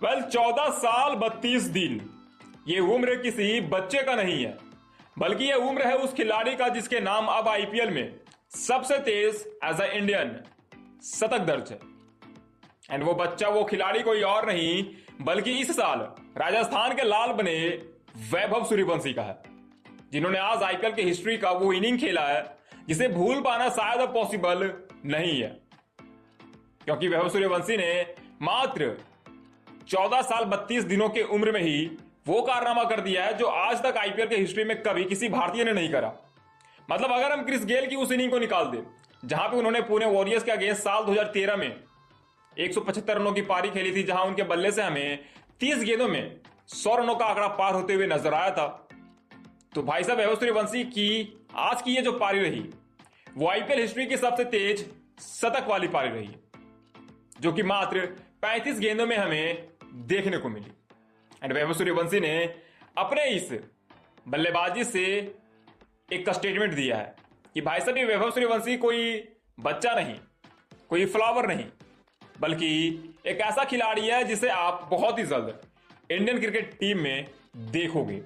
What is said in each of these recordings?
14 साल 32 दिन, ये उम्र किसी बच्चे का नहीं है, बल्कि ये उम्र है उस खिलाड़ी का जिसके नाम अब आईपीएल में सबसे तेज एज अ इंडियन शतक दर्ज है। एंड वो बच्चा, वो खिलाड़ी कोई और नहीं बल्कि इस साल राजस्थान के लाल बने वैभव सूर्यवंशी का है, जिन्होंने आज आईपीएल की हिस्ट्री का वो इनिंग खेला है जिसे भूल पाना शायद अब पॉसिबल नहीं है, क्योंकि वैभव सूर्यवंशी ने मात्र 14 साल 32 दिनों के उम्र में ही वो कारनामा कर दिया है जो आज तक आईपीएल के हिस्ट्री में कभी किसी भारतीय ने नहीं करा। मतलब अगर हम क्रिस गेल की उस इनिंग को निकाल दें जहां पे उन्होंने पुणे वॉरियर्स के अगेंस्ट साल 2013 में 175 रनों की पारी खेली थी, जहां उनके बल्ले से हमें 30 गेंदों में 100 रनों का आंकड़ा पार होते हुए नजर आया था, तो भाई साहब वैभव सूर्यवंशी की आज की ये जो पारी रही वो आईपीएल हिस्ट्री की सबसे तेज शतक वाली पारी रही, जो कि मात्र 35 गेंदों में हमें देखने को मिली। एंड वैभव सूर्यवंशी ने अपने इस बल्लेबाजी से एक स्टेटमेंट दिया है कि भाई साहब ये वैभव सूर्यवंशी कोई बच्चा नहीं, कोई फ्लावर नहीं, बल्कि एक ऐसा खिलाड़ी है जिसे आप बहुत ही जल्द इंडियन क्रिकेट टीम में देखोगे।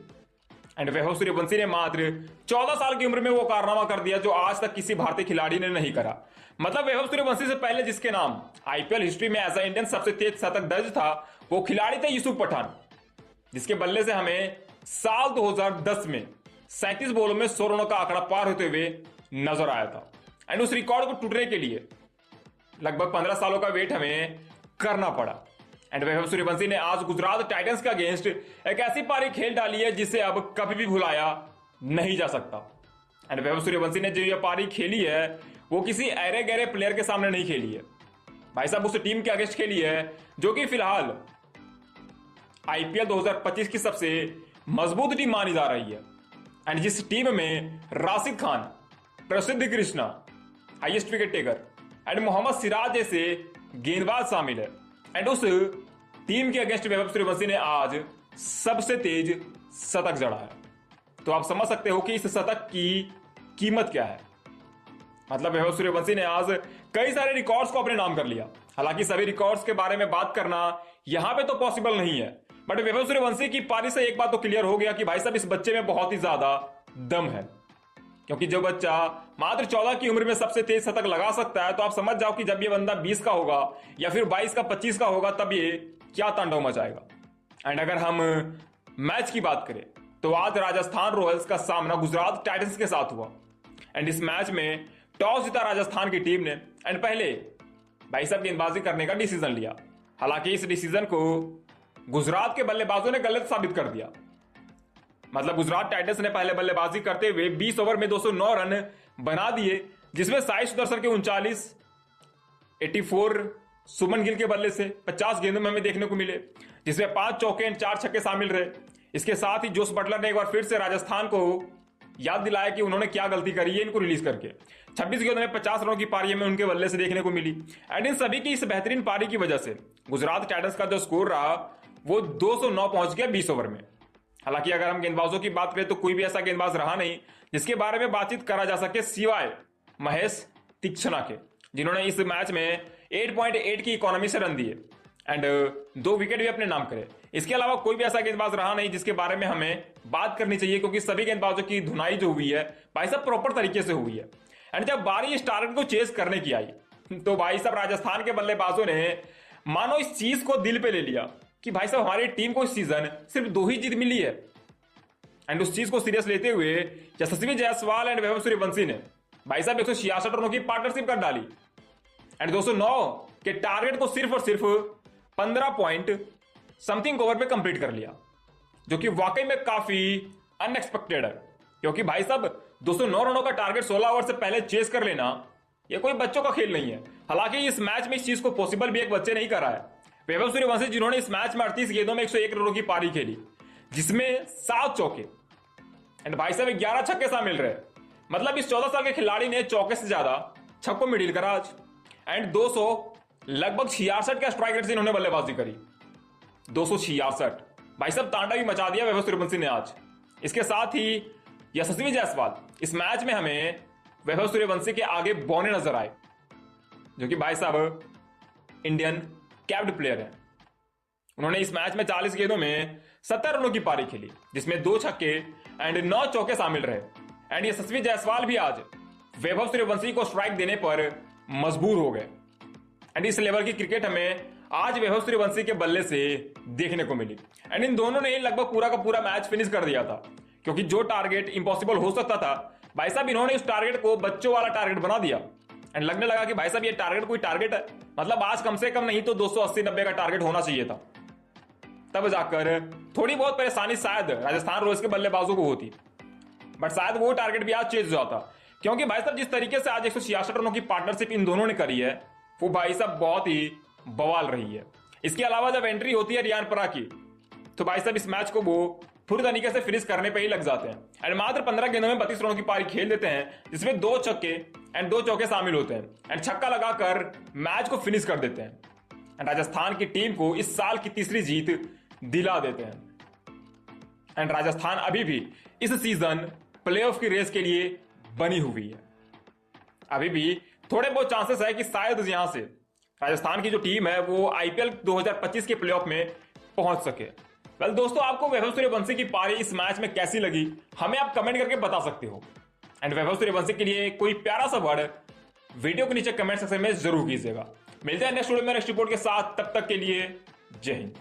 एंड वैभव सूर्यवंशी ने मात्र 14 साल की उम्र में वो कारनामा कर दिया जो आज तक किसी भारतीय खिलाड़ी ने नहीं करा। मतलब वैभव सूर्यवंशी से पहले जिसके नाम आईपीएल हिस्ट्री में एज अ इंडियन सबसे तेज शतक दर्ज था वो खिलाड़ी थे यूसुफ पठान, जिसके बल्ले से हमें साल 2010 में 37 बॉलों में 100 रनों का आंकड़ा पार होते हुए नजर आया था। एंड उस रिकॉर्ड को टूटने के लिए लगभग 15 सालों का वेट हमें करना पड़ा। एंड वैभव सूर्यवंशी ने आज गुजरात टाइटंस के अगेंस्ट एक ऐसी पारी खेल डाली है जिसे अब कभी भी भुलाया नहीं जा सकता। एंड वैभव सूर्यवंशी ने जो ये पारी खेली है वो किसी अरे गहरे प्लेयर के सामने नहीं खेली है, भाई साहब उस टीम के अगेंस्ट खेली है जो कि फिलहाल आईपीएल 2025 की सबसे मजबूत टीम मानी जा रही है। एंड जिस टीम में Rashid Khan, Prasidh Krishna, highest wicket taker and Mohammed Siraj जैसे गेंदबाज शामिल है। एंड उस टीम के अगेंस्ट वैभव सूर्यवंशी ने आज सबसे तेज शतक जड़ा है। तो आप समझ सकते हो कि इस शतक की कीमत क्या है। मतलब वैभव सूर्यवंशी ने आज कई सारे रिकॉर्ड्स को अपने नाम कर लिया। हालांकि सभी रिकॉर्ड्स के बारे में बात करना यहां पे तो पॉसिबल नहीं है, बट वैभव सूर्यवंशी की पारी से एक बात तो क्लियर हो गया कि भाई साहब इस बच्चे में बहुत ही ज्यादा दम है, क्योंकि जो बच्चा मात्र 14 की उम्र में सबसे तेज शतक लगा सकता है तो आप समझ जाओ कि जब ये बंदा 20 का होगा या फिर 22 का 25 का होगा तब ये क्या तांडव मचाएगा। एंड अगर हम मैच की बात करें तो आज राजस्थान रॉयल्स का सामना गुजरात टाइटंस के साथ हुआ। एंड इस मैच में टॉस जीता राजस्थान की टीम ने एंड पहले भाई साहब गेंदबाजी करने का डिसीजन लिया। हालांकि इस डिसीजन को गुजरात के बल्लेबाजों ने गलत साबित कर दिया। मतलब गुजरात टाइटंस ने पहले बल्लेबाजी करते हुए 20 ओवर में 209 रन बना दिए, जिसमें साई सुदर्शन के 39, 84 सुमन गिल के बल्ले से 50 गेंदों में हमें देखने को मिले, जिसमें 5 चौके एंड 4 छक्के शामिल रहे। इसके साथ ही जोस बटलर ने एक बार फिर से राजस्थान को याद दिलाया कि उन्होंने क्या गलती करी है इनको रिलीज करके। 26 गेंदों में 50 रनों की पारी में उनके बल्ले से देखने को मिली। एंड इन सभी की इस बेहतरीन पारी की वजह से गुजरात टाइटंस का जो स्कोर रहा वो 209 पहुंच गया 20 ओवर में। हालांकि अगर हम गेंदबाजों की बात करें तो कोई भी ऐसा गेंदबाज रहा नहीं जिसके बारे में बातचीत करा जा सके सिवाय महेश तीक्ष्णा के, जिन्होंने इस मैच में 8.8 की इकोनॉमी से रन दिए एंड 2 विकेट भी अपने नाम करे। इसके अलावा कोई भी ऐसा गेंदबाज रहा नहीं जिसके बारे में हमें बात करनी चाहिए, क्योंकि सभी गेंदबाजों की धुनाई जो हुई है भाई साहब प्रॉपर तरीके से हुई है। एंड जब बारी इस टारगेट को चेस करने की आई तो भाई साहब राजस्थान के बल्लेबाजों ने मानो इस चीज को दिल पे ले लिया कि भाई साहब हमारी टीम को इस सीजन सिर्फ 2 ही जीत मिली है। एंड उस चीज को सीरियस लेते हुए यशस्वी जायसवाल एंड वैभव सूर्यवंशी ने भाई साहब 166 रनों की पार्टनरशिप कर डाली एंड 209 के टारगेट को सिर्फ और सिर्फ 15 पॉइंट समथिंग ओवर पे कंप्लीट कर लिया, जो कि वाकई में काफी अनएक्सपेक्टेड है। क्योंकि भाई साहब 209 रनों का टारगेट 16 ओवर से पहले चेस कर लेना ये कोई बच्चों का खेल नहीं है। हालांकि इस मैच में इस चीज को पॉसिबल भी एक बच्चे नहीं करा है। वैभव सूर्यवंशी जिन्होंने इस मैच में 38 गेंदों में 101 रनों की पारी खेली, जिसमें 7 चौके एंड भाई साहब 11 छक्के शामिल रहे। मतलब इस 14 साल के खिलाड़ी ने चौके से ज्यादा छक्कों में डील करा आज। एंड 200 लगभग 66 का स्ट्राइक रेट से इन्होंने बल्लेबाजी करी, 266। भाई साहब तांडव ही मचा दिया वैभव सूर्यवंशी ने आज। इसके साथ ही यशस्वी जायसवाल इस मैच में हमें वैभव सूर्यवंशी के आगे बौने नजर आए, जो कि भाई साहब इंडियन कैप्ड प्लेयर हैं। उन्होंने इस मैच में 40 गेंदों में 70 रनों की पारी खेली, जिसमें 2 छक्के एंड 9 चौके शामिल रहे। एंड यशस्वी जायसवाल भी आज वैभव सूर्यवंशी को स्ट्राइक देने पर मजबूर हो गए। एंड इस लेवल की क्रिकेट हमें आज वैभव सूर्यवंशी के बल्ले से देखने को मिली। एंड इन दोनों ने लगभग पूरा का पूरा मैच फिनिश कर दिया था, क्योंकि जो टारगेट इंपॉसिबल हो सकता था, भाई साहब इन्होंने इस टारगेट को बच्चों वाला टारगेट बना दिया। एंड लगने लगा कि भाई साहब ये टारगेट कोई टारगेट है, मतलब आज कम से कम नहीं तो 280-90 का टारगेट होना चाहिए था। तब जाकर थोड़ी बहुत परेशानी शायद राजस्थान रॉयल्स के बल्लेबाजों को होती, बट शायद वो टारगेट भी आज चेंज हो जाता, क्योंकि भाई साहब जिस तरीके से आज 166 रनों की पार्टनरशिप इन दोनों ने करी है, वो भाई साहब बहुत ही बवाल रही है। इसके अलावा जब एंट्री होती है रियान परा की, तो भाई साहब इस मैच को वो पूरी तरीके से फिनिश करने पे ही लग जाते हैं। एंड मात्र 15 गेंदों में 32 रनों की पारी खेल देते हैं, जिसमें 2 छक्के एंड 2 चौके शामिल होते हैं। एंड छक्का लगाकर मैच को फिनिश कर देते हैं एंड राजस्थान की टीम को इस साल की तीसरी जीत दिला देते हैं। एंड राजस्थान अभी भी इस सीजन प्लेऑफ की रेस के लिए बनी हुई है। अभी भी थोड़े बहुत चांसेस है कि शायद यहां से राजस्थान की जो टीम है वो आईपीएल 2025 के प्लेऑफ में पहुंच सके। वेल दोस्तों, आपको वैभव सूर्यवंशी की पारी इस मैच में कैसी लगी, हमें आप कमेंट करके बता सकते हो। एंड वैभव सूर्यवंशी के लिए कोई प्यारा सा वर्ड वीडियो के नीचे कमेंट सेक्शन में जरूर कीजिएगा। मिलते हैं नेक्स्ट वीडियो में नेक्स्ट रिपोर्ट के साथ, तब तक के लिए जय हिंद।